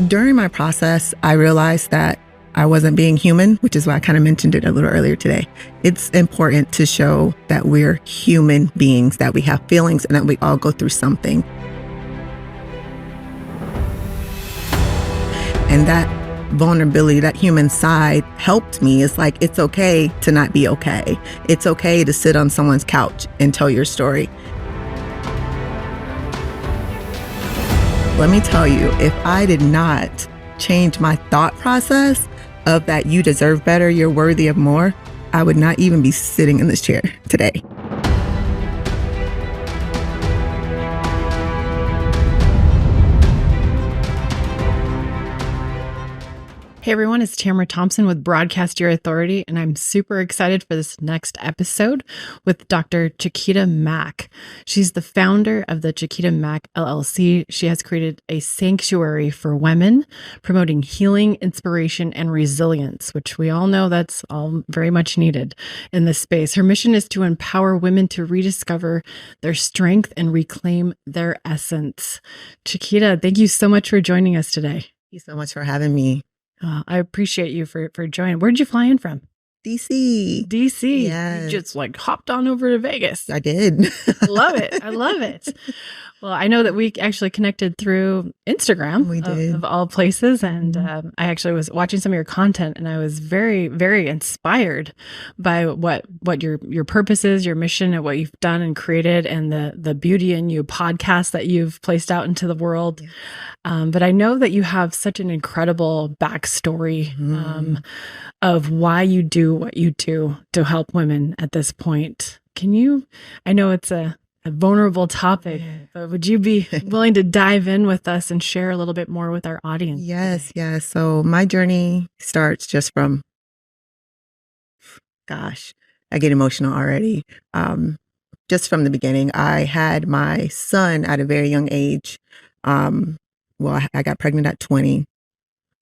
During my process, I realized that I wasn't being human, which is why I kind of mentioned it a little earlier today. It's important to show that we're human beings, that we have feelings, and that we all go through something. And that vulnerability, that human side helped me. It's like, it's okay to not be okay. It's okay to sit on someone's couch and tell your story. Let me tell you, if I did not change my thought process of that you deserve better, you're worthy of more, I would not even be sitting in this chair today. Hey everyone, it's Tamara Thompson with Broadcast Your Authority, and I'm super excited for this next episode with Dr. Chi Quita Mack. She's the founder of the Chi Quita Mack LLC. She has created a sanctuary for women, promoting healing, inspiration, and resilience, which we all know that's all very much needed in this space. Her mission is to empower women to rediscover their strength and reclaim their essence. Chi Quita, thank you so much for joining us today. Thank you so much for having me. I appreciate you for joining. Where did you fly in from? DC. Yes. You just hopped on over to Vegas. I did. Love it. I love it. Well, I know that we actually connected through Instagram. We did. Of all places. And I actually was watching some of your content, and I was very, very inspired by what your purpose is, your mission, and what you've done and created, and the Beauty in You podcast that you've placed out into the world. Yeah. But I know that you have such an incredible backstory of why you do what you do to help women at this point. I know it's a vulnerable topic, but would you be willing to dive in with us and share a little bit more with our audience? Yes. So my journey starts just from, I get emotional already. Just from the beginning, I had my son at a very young age. I got pregnant at 20.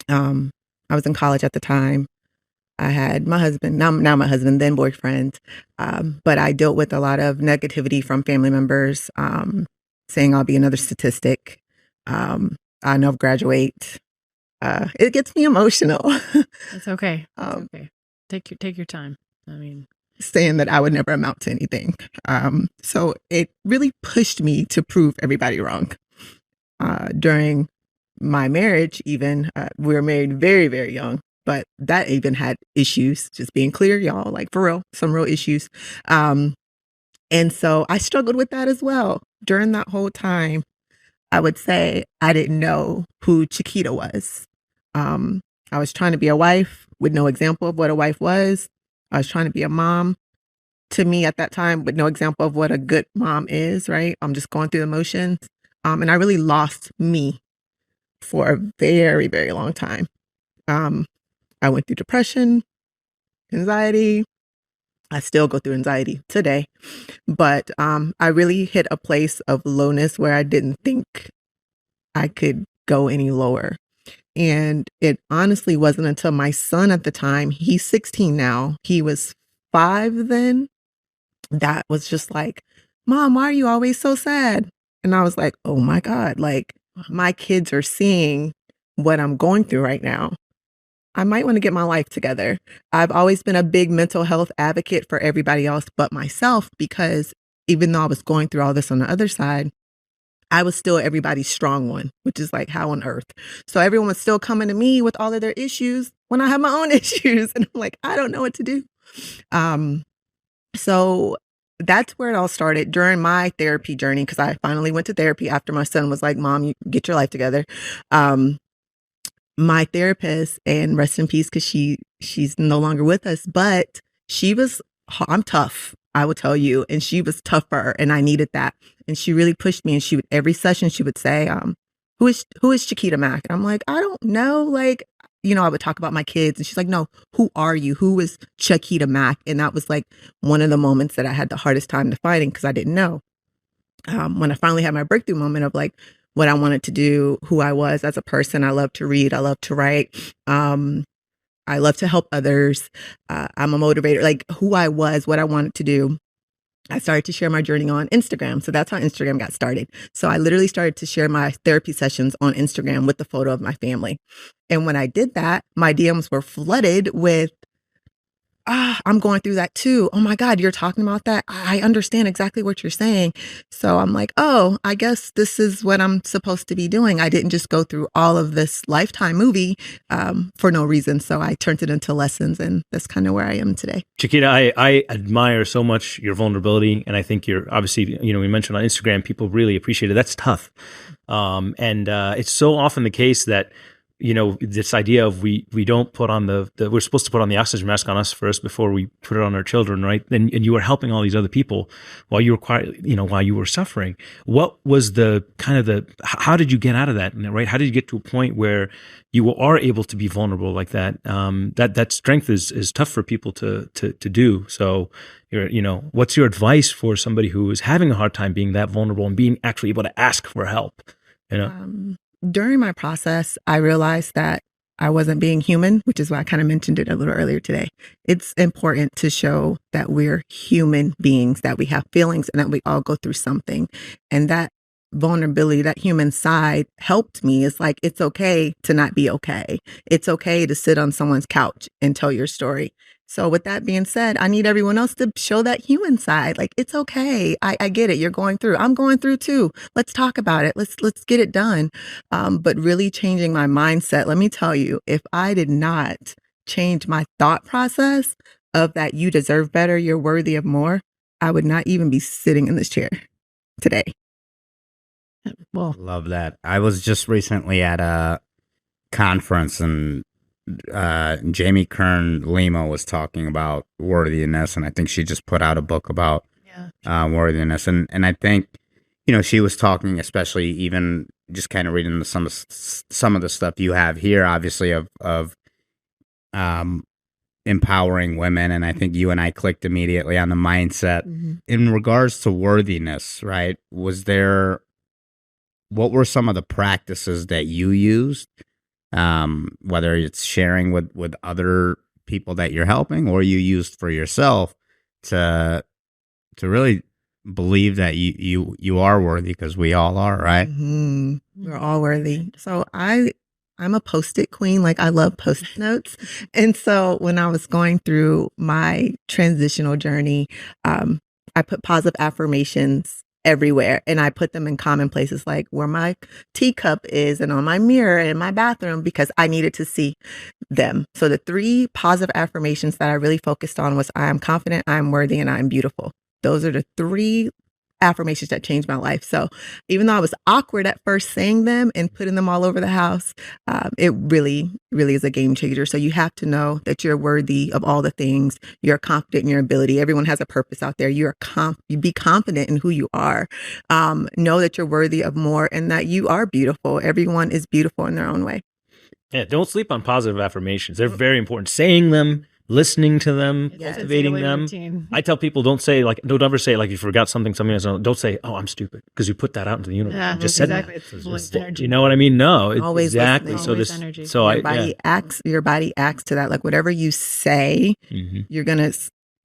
I was in college at the time. I had my husband, now my husband, then boyfriend. But I dealt with a lot of negativity from family members, saying I'll be another statistic. I know I'll graduate. It gets me emotional. It's okay. It's okay. Take your time. Saying that I would never amount to anything. So it really pushed me to prove everybody wrong. During my marriage, even, we were married very, very young. But that even had issues, just being clear, y'all, for real, some real issues. And so I struggled with that as well. During that whole time, I would say I didn't know who Chi Quita was. I was trying to be a wife with no example of what a wife was. I was trying to be a mom to me at that time with no example of what a good mom is, right? I'm just going through the motions. And I really lost me for a very, very long time. I went through depression, anxiety. I still go through anxiety today, but I really hit a place of lowness where I didn't think I could go any lower. And it honestly wasn't until my son at the time, he's 16 now, he was 5 then, that was just like, Mom, why are you always so sad? And I was like, oh my God, my kids are seeing what I'm going through right now. I might want to get my life together. I've always been a big mental health advocate for everybody else but myself, because even though I was going through all this on the other side, I was still everybody's strong one, which is like, how on earth? So everyone was still coming to me with all of their issues when I have my own issues. And I'm like, I don't know what to do. So that's where it all started during my therapy journey, because I finally went to therapy after my son was like, Mom, you get your life together. My therapist, and rest in peace, because she's no longer with us, but I'm tough, I will tell you, and she was tougher, and I needed that. And she really pushed me, and every session she would say, who is Chi Quita Mack? And I'm like, I don't know. I would talk about my kids, and she's like, no, who are you? Who is Chi Quita Mack? And that was one of the moments that I had the hardest time defining, because I didn't know. When I finally had my breakthrough moment of what I wanted to do, who I was as a person. I love to read. I love to write. I love to help others. I'm a motivator, who I was, what I wanted to do. I started to share my journey on Instagram. So that's how Instagram got started. So I literally started to share my therapy sessions on Instagram with the photo of my family. And when I did that, my DMs were flooded with, I'm going through that too. Oh my God, you're talking about that. I understand exactly what you're saying. So I'm like, oh, I guess this is what I'm supposed to be doing. I didn't just go through all of this Lifetime movie for no reason. So I turned it into lessons, and that's kind of where I am today. Chi Quita, I admire so much your vulnerability. And I think you're obviously, we mentioned on Instagram, people really appreciate it. That's tough. And it's so often the case that, this idea of we don't put on we're supposed to put on the oxygen mask on us first before we put it on our children, right? And you were helping all these other people while you were while you were suffering. What was how did you get out of that, right? How did you get to a point where you are able to be vulnerable like that? That strength is tough for people to do. So what's your advice for somebody who is having a hard time being that vulnerable and being actually able to ask for help? During my process, I realized that I wasn't being human, which is why I kind of mentioned it a little earlier today. It's important to show that we're human beings, that we have feelings, and that we all go through something. And that vulnerability, that human side helped me. It's like, it's okay to not be okay. It's okay to sit on someone's couch and tell your story. So with that being said, I need everyone else to show that human side. Like, it's okay. I get it. You're going through. I'm going through too. Let's talk about it. Let's get it done. But really changing my mindset. Let me tell you, if I did not change my thought process of that you deserve better, you're worthy of more, I would not even be sitting in this chair today. Well, love that. I was just recently at a conference, and Jamie Kern Lima was talking about worthiness, and I think she just put out a book about worthiness, and I think she was talking, especially even just kind of reading some of the stuff you have here, obviously of empowering women, and I think you and I clicked immediately on the mindset in regards to worthiness. Right? What were some of the practices that you used? Whether it's sharing with other people that you're helping, or you used for yourself to really believe that you are worthy, because we all are, right? We're all worthy. So I'm a Post-it queen. Like, I love Post-it notes. And so when I was going through my transitional journey, I put positive affirmations everywhere. And I put them in common places, like where my teacup is and on my mirror in my bathroom, because I needed to see them. So the 3 positive affirmations that I really focused on was, I am confident, I am worthy, and I am beautiful. Those are the 3 affirmations that changed my life. So even though I was awkward at first saying them and putting them all over the house, it really, really is a game changer. So you have to know that you're worthy of all the things. You're confident in your ability. Everyone has a purpose out there. You be confident in who you are. Know that you're worthy of more, and that you are beautiful. Everyone is beautiful in their own way. Yeah, don't sleep on positive affirmations. They're very important. Saying them, listening to them, cultivating them. Routine. I tell people, don't ever say, like, you forgot something else. Don't say, oh, I'm stupid, because you put that out into the universe. Yeah, just exactly. Said you know what I mean? No, always exactly. Listening. So energy. Your body acts to that. Like, whatever you say, you're gonna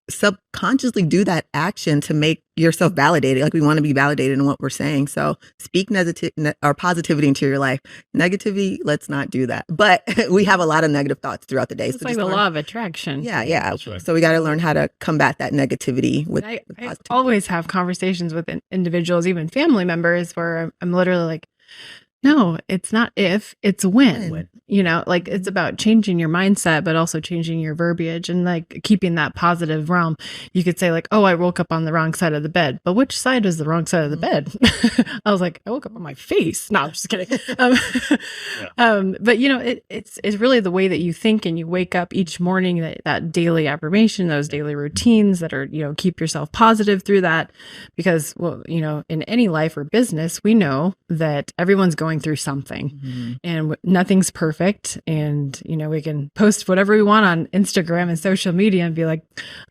subconsciously do that action to make yourself validated. Like, we want to be validated in what we're saying. So speak positivity into your life. Negativity, let's not do that. But we have a lot of negative thoughts throughout the day. It's like the law of attraction. Yeah. Right. So we got to learn how to combat that negativity with positivity. I always have conversations with individuals, even family members, where I'm literally like, no, it's not if, it's when. Like, it's about changing your mindset, but also changing your verbiage and, like, keeping that positive realm. You could say, like, oh, I woke up on the wrong side of the bed. But which side is the wrong side of the bed? I was like, I woke up on my face. No, I'm just kidding. But it's really the way that you think and you wake up each morning, that daily affirmation, those daily routines that are, keep yourself positive through that. Because, in any life or business, we know that everyone's going through something and nothing's perfect. And, we can post whatever we want on Instagram and social media and be like,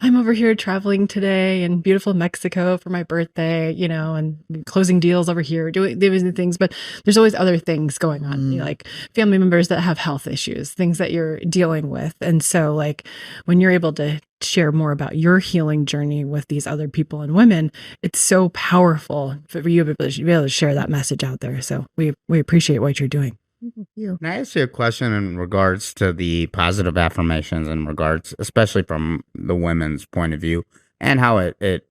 I'm over here traveling today in beautiful Mexico for my birthday, and closing deals over here, doing things. But there's always other things going on, like family members that have health issues, things that you're dealing with. And so, like, when you're able to share more about your healing journey with these other people and women. It's so powerful for you to be able to share that message out there. So we appreciate what you're doing. Thank you. Can I ask you a question in regards to the positive affirmations, in regards, especially from the women's point of view, and how it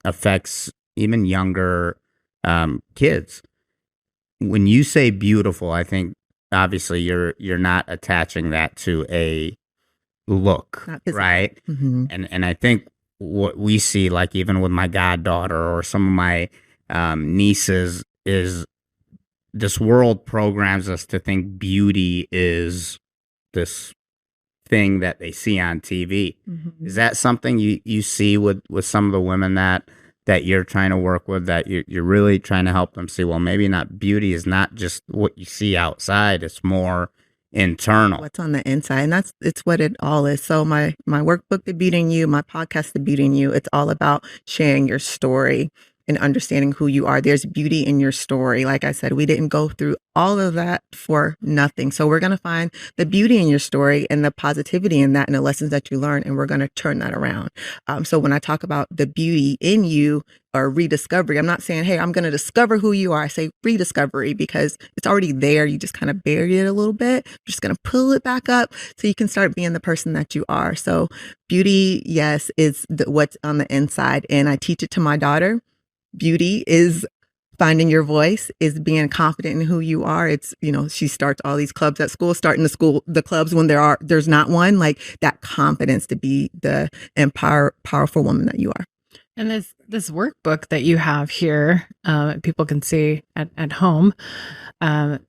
affects even younger kids? When you say beautiful, I think obviously you're not attaching that to a look, right? Mm-hmm. And I think what we see, like even with my goddaughter or some of my nieces, is this world programs us to think beauty is this thing that they see on TV. Mm-hmm. Is that something you see with some of the women that you're trying to work with, that you're really trying to help them see, well, maybe not, beauty is not just what you see outside, it's more internal, what's on the inside, and it's what it all is. So my workbook, The Beauty in You, my podcast, The Beauty in You, it's all about sharing your story and understanding who you are. There's beauty in your story. Like I said, we didn't go through all of that for nothing. So we're going to find the beauty in your story and the positivity in that and the lessons that you learn, and we're going to turn that around. So when I talk about the beauty in you or rediscovery, I'm not saying, hey, I'm going to discover who you are. I say rediscovery because it's already there. You just kind of buried it a little bit. You're just going to pull it back up so you can start being the person that you are. So beauty, yes, is what's on the inside. And I teach it to my daughter. Beauty is finding your voice, is being confident in who you are. It's, she starts all these clubs at school, starting the clubs when there's not one, like that confidence to be the powerful woman that you are. And this workbook that you have here, people can see at home.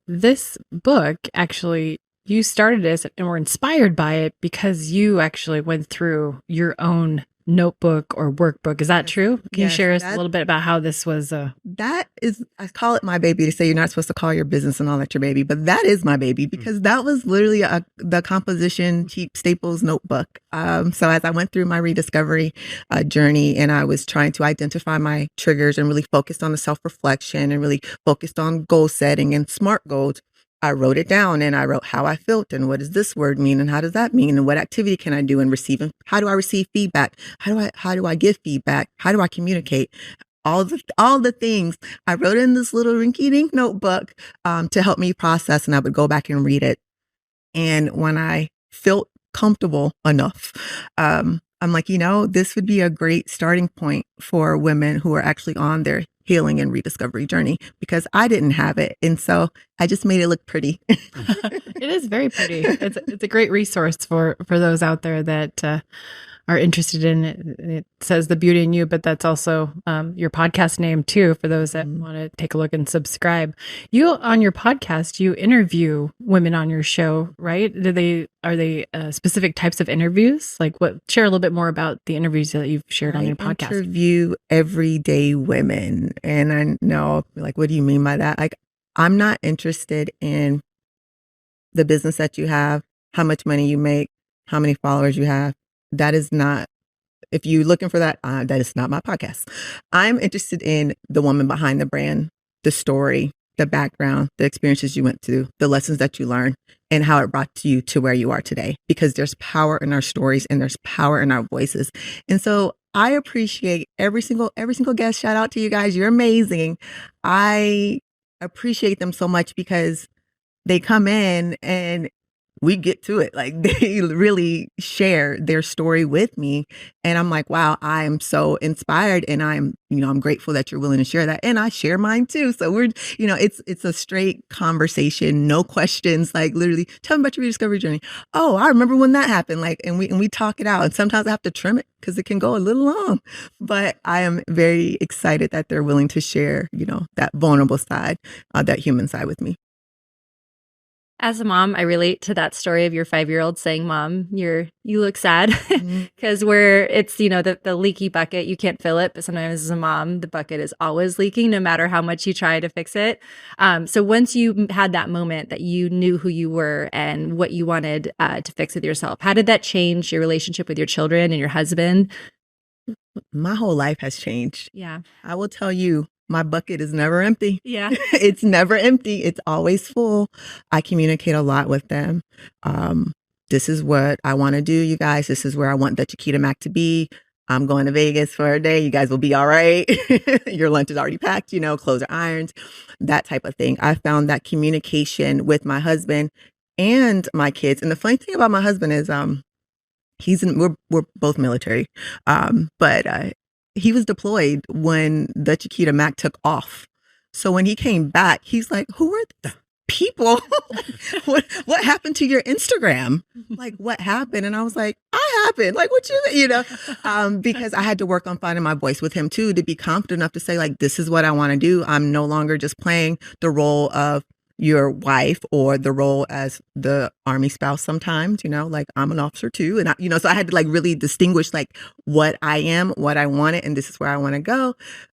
This book, actually, you started this and were inspired by it because you actually went through your own notebook or workbook. Is that true? Can you share us a little bit about how this was? That is, I call it my baby. To say you're not supposed to call your business and all that your baby, but that is my baby because that was literally the composition cheap Staples notebook. So as I went through my rediscovery journey, and I was trying to identify my triggers and really focused on the self-reflection and really focused on goal setting and SMART goals, I wrote it down, and I wrote how I felt and what does this word mean and how does that mean and what activity can I do and receiving, how do I receive feedback? How do I give feedback? How do I communicate? All the things I wrote in this little rinky-dink notebook to help me process, and I would go back and read it. And when I felt comfortable enough, I'm like, this would be a great starting point for women who are actually on their healing and rediscovery journey, because I didn't have it. And so I just made it look pretty. It is very pretty. It's a great resource for those out there that are interested in it. It says The Beauty in You, but that's also your podcast name too, for those that want to take a look and subscribe. You, on your podcast, you interview women on your show, right? Are they specific types of interviews? Like share a little bit more about the interviews that you've shared on your podcast. I interview everyday women. And I know, like, what do you mean by that? Like, I'm not interested in the business that you have, how much money you make, how many followers you have. That is not, if you're looking for that, that is not my podcast. I'm interested in the woman behind the brand, the story, the background, the experiences you went through, the lessons that you learned, and how it brought you to where you are today. Because there's power in our stories and there's power in our voices. And so I appreciate every single guest. Shout out to you guys. You're amazing. I appreciate them so much because they come in and we get to it. Like, they really share their story with me. And I'm like, wow, I am so inspired. And I'm grateful that you're willing to share that. And I share mine too. So we're, it's a straight conversation, no questions, like literally tell me about your rediscovery journey. Oh, I remember when that happened. Like, and we talk it out. And sometimes I have to trim it because it can go a little long, but I am very excited that they're willing to share, that vulnerable side, that human side with me. As a mom, I relate to that story of your 5-year-old saying, "Mom, you look sad," because it's the leaky bucket, you can't fill it, but sometimes as a mom, the bucket is always leaking, no matter how much you try to fix it. So once you had that moment that you knew who you were and what you wanted to fix with yourself, how did that change your relationship with your children and your husband? My whole life has changed. Yeah, I will tell you. My bucket is never empty. Yeah. It's never empty. It's always full. I communicate a lot with them. this is what I want to do, you guys. This is where I want the Chi Quita Mack to be. I'm going to Vegas for a day. You guys will be all right. Your lunch is already packed, clothes are ironed, that type of thing. I found that communication with my husband and my kids. And the funny thing about my husband is, we're both military. But he was deployed when the Chi Quita Mack took off. So when he came back, he's like, who are the people? what happened to your Instagram? Like, what happened? And I was like, I happened. Like, what because I had to work on finding my voice with him too, to be confident enough to say, like, this is what I want to do. I'm no longer just playing the role of your wife or the role as the Army spouse sometimes, like I'm an officer too. And so I had to like really distinguish like what I am, what I wanted, and this is where I want to go.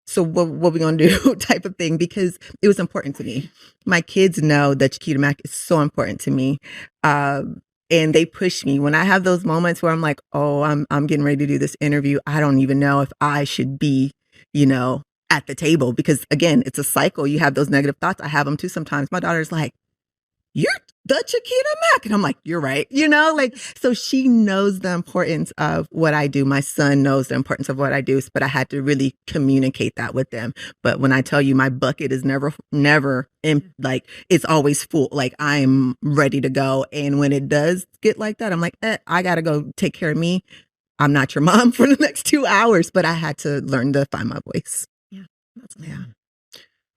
So what we going to do type of thing, because it was important to me. My kids know that Chi Quita Mack is so important to me. And they push me when I have those moments where I'm like, oh, I'm getting ready to do this interview. I don't even know if I should be, at the table, because again, it's a cycle. You have those negative thoughts. I have them too sometimes. My daughter's like, you're the Chi Quita Mack. And I'm like, you're right. So she knows the importance of what I do. My son knows the importance of what I do, but I had to really communicate that with them. But when I tell you my bucket is never like, it's always full. Like I'm ready to go. And when it does get like that, I'm like, I got to go take care of me. I'm not your mom for the next 2 hours, but I had to learn to find my voice. Yeah.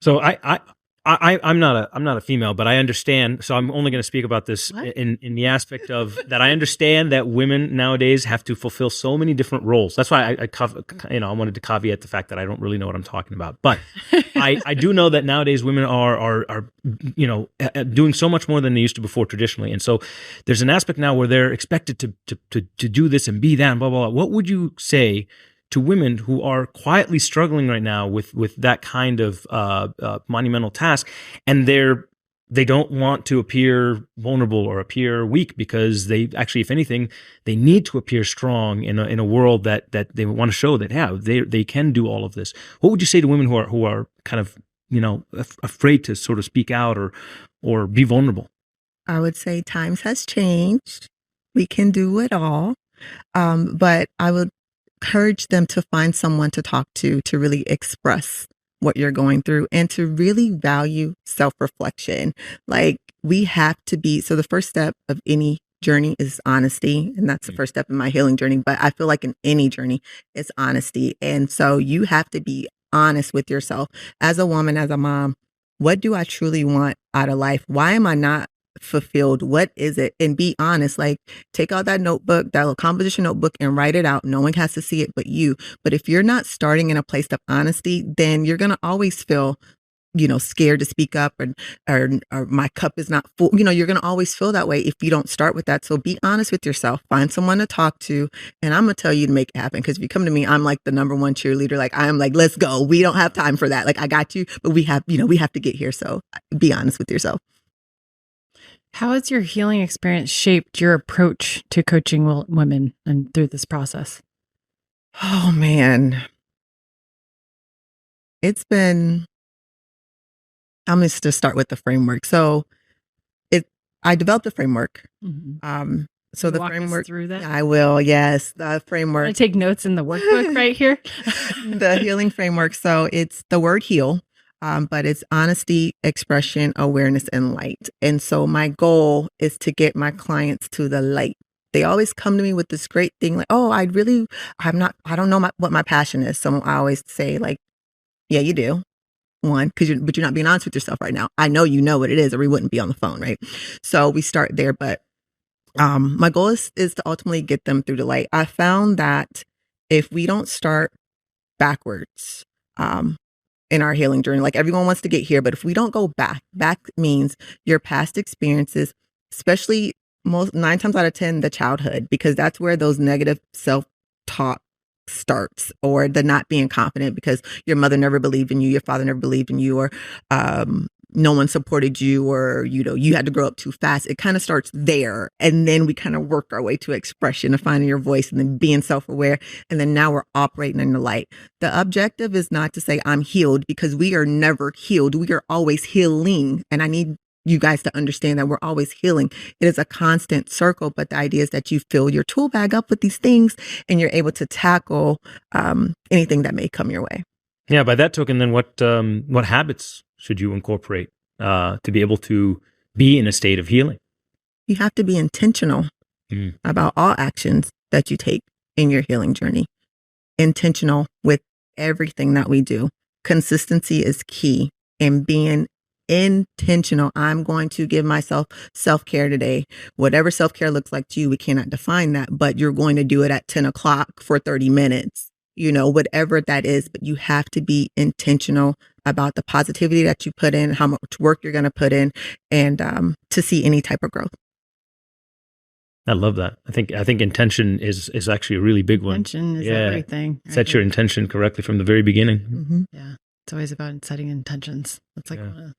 So I'm not a female, but I understand. So I'm only going to speak about this in the aspect of that. I understand that women nowadays have to fulfill so many different roles. That's why I wanted to caveat the fact that I don't really know what I'm talking about. But I do know that nowadays women are doing so much more than they used to before traditionally. And so there's an aspect now where they're expected to do this and be that and blah, blah, blah. What would you say to women who are quietly struggling right now with that kind of monumental task, and they don't want to appear vulnerable or appear weak, because they actually, if anything, they need to appear strong in a world that they want to show that they can do all of this. What would you say to women who are kind of afraid to sort of speak out or be vulnerable? I would say times has changed. We can do it all, but I would encourage them to find someone to talk to really express what you're going through, and to really value self-reflection. Like we have to be, so the first step of any journey is honesty. And that's the first step in my healing journey. But I feel like in any journey, it's honesty. And so you have to be honest with yourself as a woman, as a mom. What do I truly want out of life? Why am I not fulfilled? What is it? And be honest. Like take out that notebook, that little composition notebook, and write it out. No one has to see it but you. But if you're not starting in a place of honesty, then you're going to always feel scared to speak up, or my cup is not full. You're going to always feel that way if you don't start with that. So be honest with yourself, find someone to talk to, and I'm going to tell you to make it happen. Because if you come to me, I'm like the number one cheerleader. Like I'm like, let's go. We don't have time for that. Like I got you, but we have to get here. So be honest with yourself. How has your healing experience shaped your approach to coaching women and through this process? Oh man, it's been. I'm going to start with the framework. So I developed a framework. Mm-hmm. So the walk framework us through that. I will. Yes. The framework. I take notes in the workbook right here. The healing framework. So it's the word heal, but it's honesty, expression, awareness, and light. And so my goal is to get my clients to the light. They always come to me with this great thing like, oh, I don't know what my passion is. So I always say like, yeah, you do. One, but you're not being honest with yourself right now. I know you know what it is, or we wouldn't be on the phone, right? So we start there, but my goal is to ultimately get them through the light. I found that if we don't start backwards in our healing journey, like everyone wants to get here, but if we don't go back means your past experiences, especially 9 times out of 10, the childhood, because that's where those negative self-talk starts, or the not being confident because your mother never believed in you, your father never believed in you, or no one supported you, or you had to grow up too fast. It kind of starts there, and then we kind of work our way to expression of finding your voice, and then being self-aware, and then now we're operating in the light. The objective is not to say I'm healed, because we are never healed. We are always healing, and I need you guys to understand that we're always healing. It is a constant circle, but the idea is that you fill your tool bag up with these things and you're able to tackle anything that may come your way. Yeah. By that token, then what habits should you incorporate to be able to be in a state of healing? You have to be intentional about all actions that you take in your healing journey. Intentional with everything that we do. Consistency is key, and being intentional. I'm going to give myself self-care today. Whatever self-care looks like to you, we cannot define that, but you're going to do it at 10 o'clock for 30 minutes, whatever that is, but you have to be intentional about the positivity that you put in, how much work you're going to put in, and to see any type of growth. I love that. I think intention is actually a really big one. Intention is everything. Set your intention correctly from the very beginning. Mm-hmm. Yeah. It's always about setting intentions. That's like one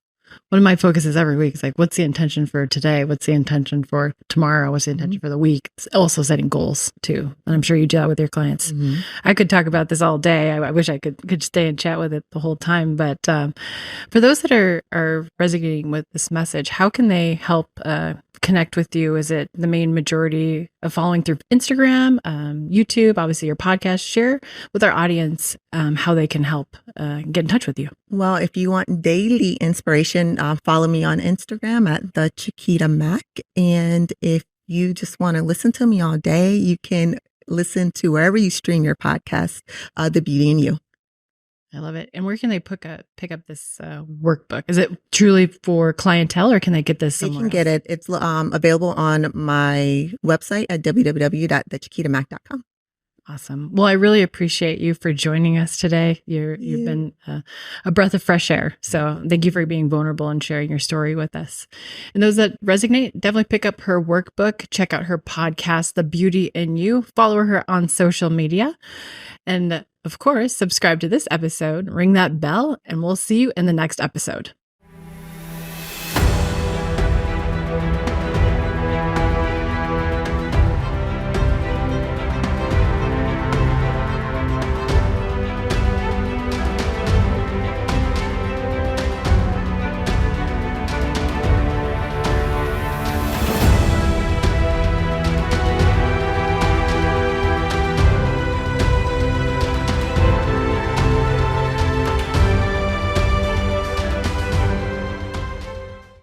of my focuses every week. It's like, what's the intention for today? What's the intention for tomorrow? What's the intention for the week? It's also setting goals too. And I'm sure you do that with your clients. Mm-hmm. I could talk about this all day. I wish I could stay and chat with it the whole time. But for those that are resonating with this message, how can they help connect with you? Is it the main majority of following through Instagram, YouTube, obviously your podcast? Share with our audience how they can help get in touch with you. Well, if you want daily inspiration, follow me on Instagram at the Chi Quita Mack. And if you just want to listen to me all day, you can listen to wherever you stream your podcast, The Beauty in You. I love it. And where can they pick up this workbook? Is it truly for clientele, or can they get this somewhere? They can get it. It's available on my website at www.thechiquitamack.com. Awesome. Well, I really appreciate you for joining us today. You've been a breath of fresh air. So thank you for being vulnerable and sharing your story with us. And those that resonate, definitely pick up her workbook. Check out her podcast, The Beauty in You. Follow her on social media. And of course, subscribe to this episode, ring that bell, and we'll see you in the next episode.